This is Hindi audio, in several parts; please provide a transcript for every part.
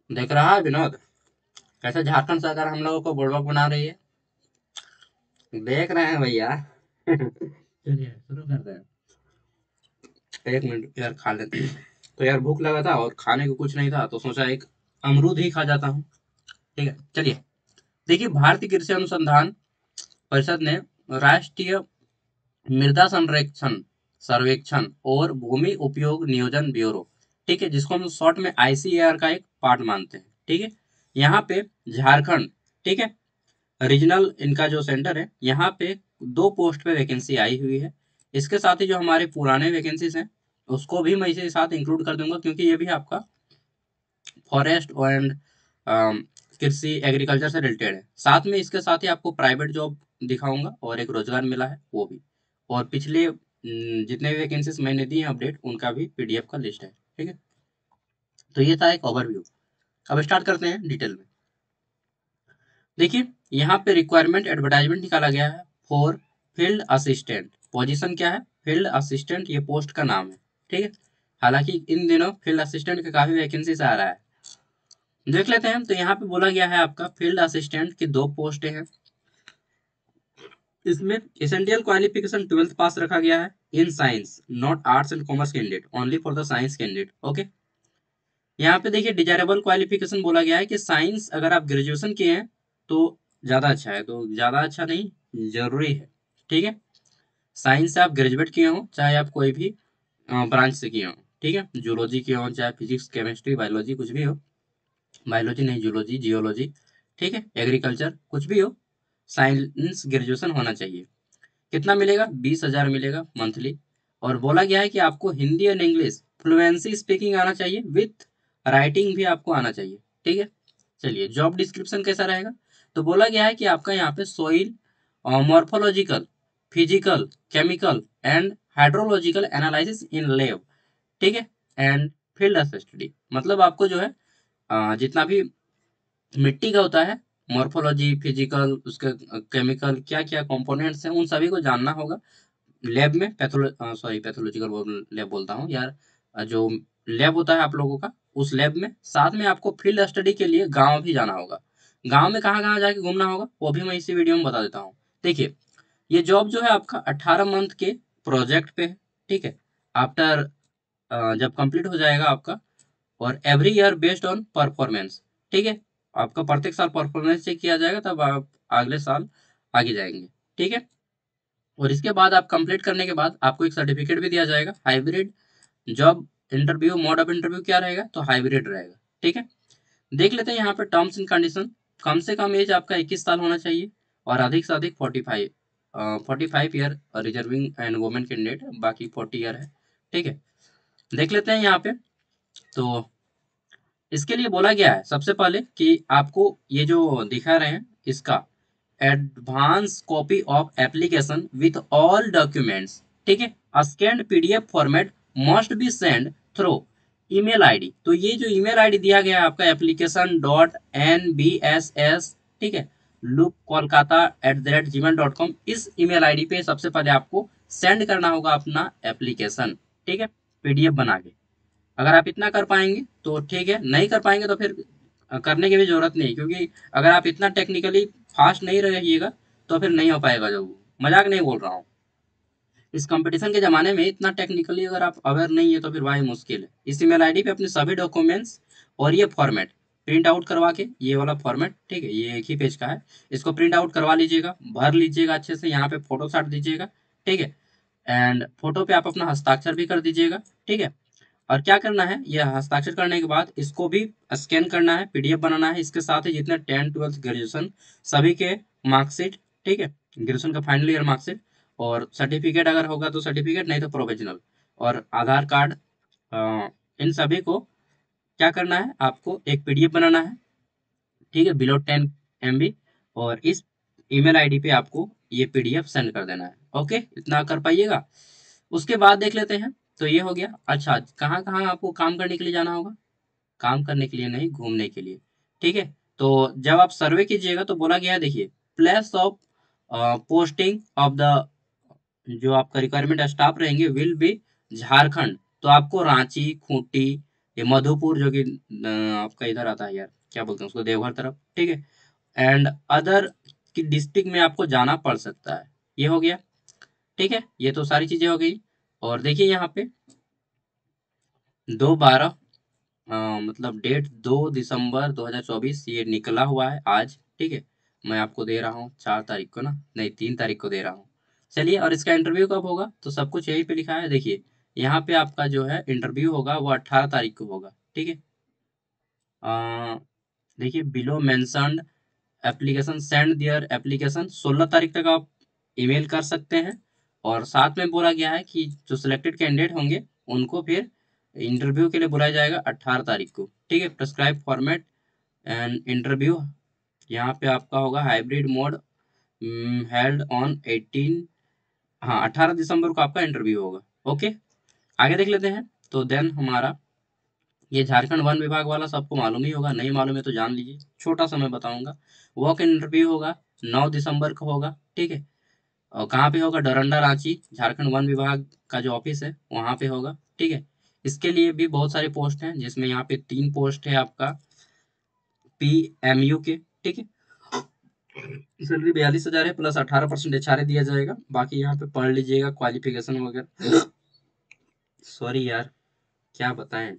देख रहा है विनोद, कैसे झारखंड सरकार हम लोगों को बुड़बक बना रही है। देख रहे हैं भैया। चलिए शुरू करते हैं। एक मिनट यार, खा लेते हैं। तो यार भूख लगा था और खाने को कुछ नहीं था, तो सोचा एक अमरूद ही खा जाता हूँ। ठीक है, चलिए। देखिए, भारतीय कृषि अनुसंधान परिषद ने राष्ट्रीय मृदा संरक्षण सर्वेक्षण और भूमि उपयोग नियोजन ब्यूरो, ठीक है, जिसको हम शॉर्ट में आईसीएआर का एक पार्ट मानते हैं, ठीक है, यहाँ पे झारखंड, ठीक है, रीजनल इनका जो सेंटर है, यहाँ पे 2 पोस्ट पे वैकेंसी आई हुई है। इसके साथ ही जो हमारे पुराने वैकेंसीज हैं, उसको भी मैं इसी साथ इंक्लूड कर दूंगा, क्योंकि ये भी आपका फॉरेस्ट एंड कृषि एग्रीकल्चर से रिलेटेड है। साथ में इसके साथ ही आपको प्राइवेट जॉब दिखाऊंगा और एक रोजगार मिला है वो भी। और पिछले जितने भी वैकेंसीज मैंने दी हैं अपडेट, उनका भी पीडीएफ का लिस्ट है। ठीक है, तो ये था एक ओवरव्यू। अब स्टार्ट करते हैं डिटेल में। देखिए, यहाँ पे रिक्वायरमेंट एडवर्टाइजमेंट निकाला गया है फॉर फील्ड असिस्टेंट। पोजीशन क्या है? फील्ड असिस्टेंट, ये पोस्ट का नाम है। ठीक है, हालांकि इन दिनों फील्ड असिस्टेंट के काफी वैकेंसीज आ रहा है। देख लेते हैं। तो यहाँ पे बोला गया है आपका फील्ड असिस्टेंट की 2 पोस्टें हैं। इसमें एसेंशियल क्वालिफिकेशन 12th पास रखा गया है in science, not arts and commerce candidate, only for the science candidate. Okay, यहाँ पे देखिए डिजायरेबल क्वालिफिकेशन बोला गया है कि साइंस अगर आप ग्रेजुएशन किए हैं तो ज्यादा अच्छा है, तो ज्यादा अच्छा नहीं, जरूरी है। ठीक है, साइंस से आप ग्रेजुएट किए हो, चाहे आप कोई भी ब्रांच से किए हो। ठीक है, जूलॉजी किए हो, चाहे फिजिक्स केमिस्ट्री बायोलॉजी कुछ भी हो, बायोलॉजी नहीं जूलॉजी जियोलॉजी, ठीक है, एग्रीकल्चर कुछ भी हो, साइंस ग्रेजुएशन होना चाहिए। कितना मिलेगा? 20,000 मिलेगा मंथली। और बोला गया है कि आपको Hindi and English fluency speaking आना चाहिए, विथ राइटिंग भी आपको आना चाहिए। ठीक है, चलिए जॉब डिस्क्रिप्शन कैसा रहेगा? तो बोला गया है कि आपका यहाँ पे soil morphological, physical, chemical and hydrological analysis in lab, ठीक है, एंड फील्ड स्टडी। मतलब आपको जो है जितना भी मिट्टी का होता है, मॉर्फोलॉजी, फिजिकल, उसके केमिकल क्या क्या कंपोनेंट्स हैं, उन सभी को जानना होगा। लैब में पैथोलॉजिकल लैब बोलता हूँ यार, जो लैब होता है आप लोगों का, उस लैब में साथ में आपको फील्ड स्टडी के लिए गांव भी जाना होगा। गांव में कहाँ कहाँ जाके घूमना होगा वो भी मैं इसी वीडियो में बता देता हूँ। देखिए, ये जॉब जो है आपका 18 मंथ के प्रोजेक्ट पे है। ठीक है, आफ्टर जब कंप्लीट हो जाएगा आपका, और every year based on performance. ठीक है, आपका प्रत्येक साल परफॉर्मेंस चेक किया जाएगा, तब आप अगले साल आगे जाएंगे। ठीक है, और इसके बाद आप कंप्लीट करने के बाद आपको एक सर्टिफिकेट भी दिया जाएगा। Hybrid job interview, mode of interview क्या रहेगा? तो हाइब्रिड रहेगा। ठीक है, देख लेते हैं यहाँ पे टर्म्स एंड कंडीशन। कम से कम एज आपका 21 साल होना चाहिए, और अधिक से अधिक 45 year reserving and women candidate, बाकी 40 ईयर है। ठीक है, देख लेते हैं यहाँ पे। तो इसके लिए बोला गया है सबसे पहले कि आपको ये जो दिखा रहे हैं इसका advance copy of application with all documents, ठीक है, scanned PDF format must be send through email ID. तो ये जो ईमेल आईडी दिया गया है आपका, application.nbss, ठीक है, loopkolkata@gmail.com, इस ईमेल आईडी पे सबसे पहले आपको सेंड करना होगा अपना एप्लीकेशन। ठीक है, पीडीएफ बना के। अगर आप इतना कर पाएंगे तो ठीक है, नहीं कर पाएंगे तो फिर करने की भी जरूरत नहीं, क्योंकि अगर आप इतना टेक्निकली फास्ट नहीं रहिएगा तो फिर नहीं हो पाएगा। जो मजाक नहीं बोल रहा हूँ, इस कंपटीशन के जमाने में इतना टेक्निकली अगर आप अवेयर नहीं है तो फिर भाई मुश्किल है। इस ईमेल आईडी पे अपने सभी डॉक्यूमेंट्स और ये फॉर्मेट प्रिंट आउट करवा के, ये वाला फॉर्मेट, ठीक है, ये एक ही पेज का है, इसको प्रिंट आउट करवा लीजिएगा, भर लीजिएगा अच्छे से, यहाँ पे फोटो साट दीजिएगा। ठीक है, एंड फोटो पे आप अपना हस्ताक्षर भी कर दीजिएगा। ठीक है, और क्या करना है, ये हस्ताक्षर करने के बाद इसको भी स्कैन करना है, पीडीएफ बनाना है। इसके साथ ही जितने 10th 12th ग्रेजुएशन सभी के मार्कशीट, ठीक है, ग्रेजुएशन का फाइनल ईयर मार्कशीट, और सर्टिफिकेट अगर होगा तो सर्टिफिकेट, नहीं तो प्रोविजनल, और आधार कार्ड, इन सभी को क्या करना है, आपको एक पीडीएफ बनाना है। ठीक है, बिलो 10 MB, और इस ईमेल आईडी पे आपको ये पीडीएफ सेंड कर देना है। ओके, इतना कर पाइएगा। उसके बाद देख लेते हैं। तो ये हो गया। अच्छा, कहाँ कहाँ आपको काम करने के लिए जाना होगा? काम करने के लिए नहीं, घूमने के लिए। ठीक है, तो जब आप सर्वे कीजिएगा तो बोला गया है, देखिए, place of posting of the, जो आपका रिक्वायरमेंट स्टाफ रहेंगे, विल बी झारखंड। तो आपको रांची, खूंटी, ये मधुपुर जो कि आपका इधर आता है यार, क्या बोलते हैं उसको, देवघर तरफ, ठीक है। एंड अदर की डिस्ट्रिक्ट में आपको जाना पड़ सकता है। ये हो गया, ठीक है, ये तो सारी चीजें हो गई। और देखिए यहाँ पे 2/12, मतलब डेट 2 दिसंबर 2024 ये निकला हुआ है आज, ठीक है। मैं आपको दे रहा हूँ 4 तारीख को ना, नहीं 3 तारीख को दे रहा हूँ। चलिए, और इसका इंटरव्यू कब होगा, तो सब कुछ यहीं पे लिखा है। देखिए यहाँ पे आपका जो है इंटरव्यू होगा वो 18 तारीख को होगा, ठीक है। अ, देखिए बिलो मेंशन्ड एप्लीकेशन सेंड दियर एप्लीकेशन, 16 तारीख तक आप ईमेल कर सकते हैं। और साथ में बोला गया है कि जो सिलेक्टेड कैंडिडेट होंगे उनको फिर इंटरव्यू के लिए बुलाया जाएगा 18 तारीख को, ठीक है। प्रेस्क्राइब फॉर्मेट एंड इंटरव्यू यहाँ पे आपका होगा हाइब्रिड मोड, हेल्ड ऑन 18, हाँ 18 दिसंबर को आपका इंटरव्यू होगा। ओके, आगे देख लेते हैं। तो देन हमारा ये झारखंड वन विभाग वाला सबको मालूम ही होगा, नहीं मालूम है तो जान लीजिए, छोटा सा मैं बताऊंगा। वॉक इन इंटरव्यू होगा 9 दिसंबर को होगा, ठीक है। और कहाँ पे होगा, डोरंडा रांची, झारखंड वन विभाग का जो ऑफिस है वहां पे होगा, ठीक है। इसके लिए भी बहुत सारे पोस्ट हैं, जिसमें यहाँ पे 3 पोस्ट है आपका PMU के, ठीक है। सैलरी 42,000 है, प्लस 18% एचआरए दिया जाएगा। बाकी यहाँ पे पढ़ लीजिएगा क्वालिफिकेशन वगैरह। सॉरी यार, क्या बताएं,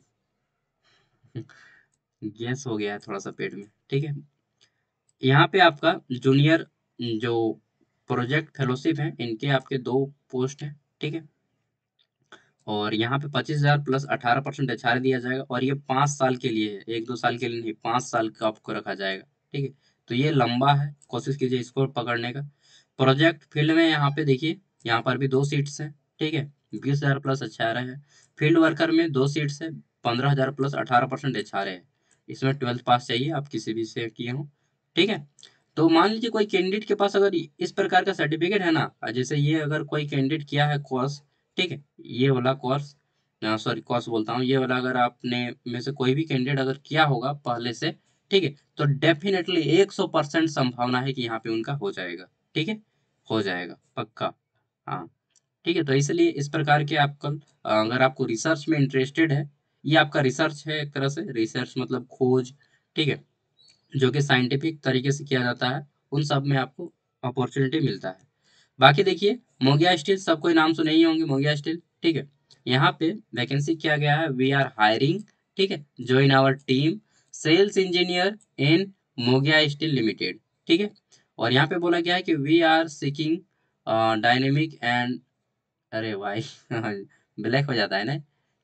गैस हो गया है थोड़ा सा पेट में, ठीक है। यहाँ पे आपका जूनियर जो प्रोजेक्ट फेलोशिप है, इनके आपके 2 पोस्ट हैं, ठीक है। और यहाँ पे 25,000 प्लस 18% एचआरए दिया जाएगा। और ये 5 साल के लिए है, 1-2 साल के लिए नहीं, 5 साल का आपको रखा जाएगा, ठीक है। तो ये लंबा है, कोशिश कीजिए इसको पकड़ने का। प्रोजेक्ट फील्ड में यहाँ पे देखिए, यहाँ पर भी 2 सीट्स हैं, ठीक है। 20,000 प्लस एचआरए है। फील्ड वर्कर में 2 सीट्स है, 15,000 प्लस 18% एचआरए है। इसमें 12th पास चाहिए, आप किसी भी से किए हो, ठीक है। तो मान लीजिए कोई कैंडिडेट के पास अगर इस प्रकार का सर्टिफिकेट है ना, जैसे ये अगर कोई कैंडिडेट किया है कोर्स, ठीक है, ये वाला कोर्स, सॉरी कोर्स बोलता हूँ, ये वाला अगर आपने में से कोई भी कैंडिडेट अगर किया होगा पहले से, ठीक है, तो डेफिनेटली 100% संभावना है कि यहाँ पे उनका हो जाएगा, ठीक है, हो जाएगा पक्का। हाँ, ठीक है। तो इसलिए इस प्रकार के आपका अगर आपको रिसर्च में इंटरेस्टेड है, ये आपका रिसर्च है एक तरह से, रिसर्च मतलब खोज, ठीक है, जो कि साइंटिफिक तरीके से किया जाता है, उन सब में आपको अपॉर्चुनिटी मिलता है। बाकी देखिए, मोंगिया स्टील सब कोई नाम सुने ही होंगे, मोंगिया स्टील, ठीक है। यहाँ पे वैकेंसी किया गया है, वी आर हायरिंग, ठीक है, join our team, sales engineer in Mongia steel limited, ठीक है। और यहाँ पे बोला गया है कि we are seeking dynamic and, अरे भाई ब्लैक हो जाता है ना,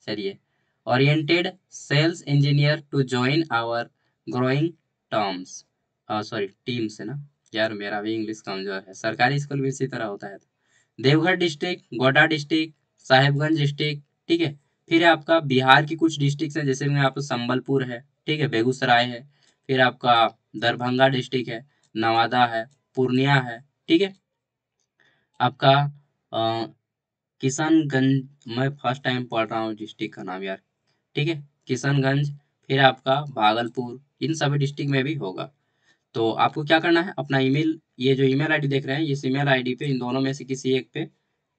चलिए, oriented sales engineer to join our growing terms, sorry teams है ना, यार मेरा भी इंग्लिश कमजोर है, सरकारी स्कूल भी इसी तरह होता है। Deoghar district, Godda district, Sahibganj district, ठीक है। फिर आपका बिहार की कुछ डिस्ट्रिक्ट है, जैसे में आपका संबलपुर है, ठीक है, बेगूसराय है, फिर आपका दरभंगा डिस्ट्रिक्ट है, नवादा है, पूर्णिया है, ठीक है। आपका किशनगंज, मैं फर्स्ट टाइम पढ़ रहा हूँ डिस्ट्रिक्ट का नाम यार, ठीक है, किशनगंज, फिर आपका भागलपुर, इन सभी डिस्ट्रिक्ट में भी होगा। तो आपको क्या करना है, अपना ईमेल, ये जो ईमेल आईडी देख रहे हैं, इस ईमेल आईडी पे इन दोनों में से किसी एक पे,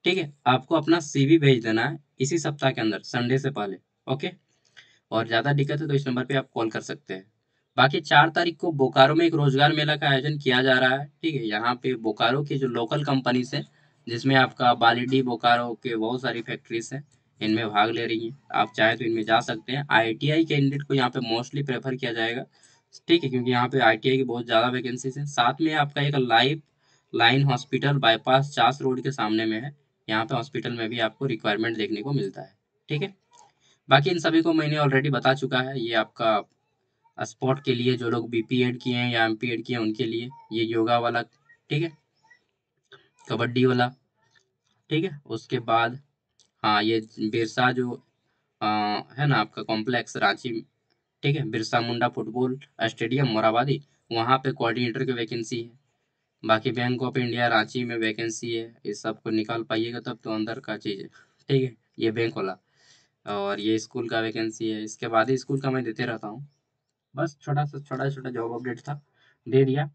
ठीक है, आपको अपना CV भेज देना है इसी सप्ताह के अंदर, संडे से पहले। ओके, और ज़्यादा दिक्कत है तो इस नंबर पे आप कॉल कर सकते हैं। बाकी 4 तारीख को बोकारो में एक रोजगार मेला का आयोजन किया जा रहा है, ठीक है। यहाँ पे बोकारो की जो लोकल कंपनीज है, जिसमें आपका बालीडी बोकारो के बहुत सारी फैक्ट्रीज हैं, इनमें भाग ले रही हैं। आप चाहे तो इनमें जा सकते हैं। ITI कैंडिडेट को यहाँ पे मोस्टली प्रेफर किया जाएगा, ठीक है, क्योंकि यहाँ पे ITI की बहुत ज़्यादा वैकेंसीज हैं। साथ में आपका एक life line hospital bypass Chas road के सामने में है, यहाँ पे हॉस्पिटल में भी आपको रिक्वायरमेंट देखने को मिलता है, ठीक है। बाकी इन सभी को मैंने ऑलरेडी बता चुका है। ये आपका स्पोर्ट के लिए, जो लोग BP एड किए हैं या MP एड किए हैं उनके लिए, ये योगा वाला, ठीक है, कबड्डी वाला, ठीक है। उसके बाद हाँ, ये बिरसा जो अ, है ना आपका कॉम्प्लेक्स रांची, ठीक है, बिरसा मुंडा फुटबॉल स्टेडियम मोराबादी, वहाँ पे कोऑर्डिनेटर की वैकेंसी है। बाकी बैंक ऑफ इंडिया रांची में वैकेंसी है, इस सब को निकाल पाइएगा तब तो अंदर का चीज़ है, ठीक है, ये बैंक वाला। और ये स्कूल का वैकेंसी है, इसके बाद ही स्कूल का मैं देते रहता हूँ। बस छोटा छोटा जॉब अपडेट था, दे दिया।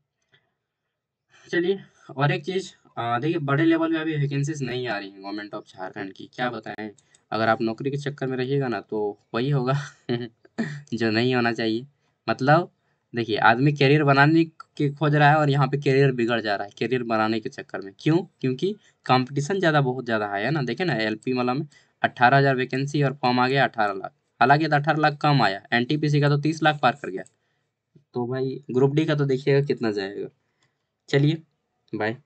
चलिए, और एक चीज, देखिए बड़े लेवल में अभी वैकेंसीज नहीं आ रही हैं गवर्नमेंट ऑफ झारखंड की, क्या बताएं। अगर आप नौकरी के चक्कर में रहिएगा ना तो वही होगा जो नहीं होना चाहिए। मतलब देखिए, आदमी करियर बनाने की खोज रहा है और यहाँ पे करियर बिगड़ जा रहा है करियर बनाने के चक्कर में। क्यों? क्योंकि कंपटीशन ज़्यादा बहुत ज़्यादा है ना। देखे ना, एलपी वाला में 18,000 वैकेंसी और फॉर्म आ गया 18 लाख। हालांकि 18 लाख कम आया, एनटीपीसी का तो 30 लाख पार कर गया। तो भाई ग्रुप डी का तो देखिएगा कितना जाएगा। चलिए, बाय।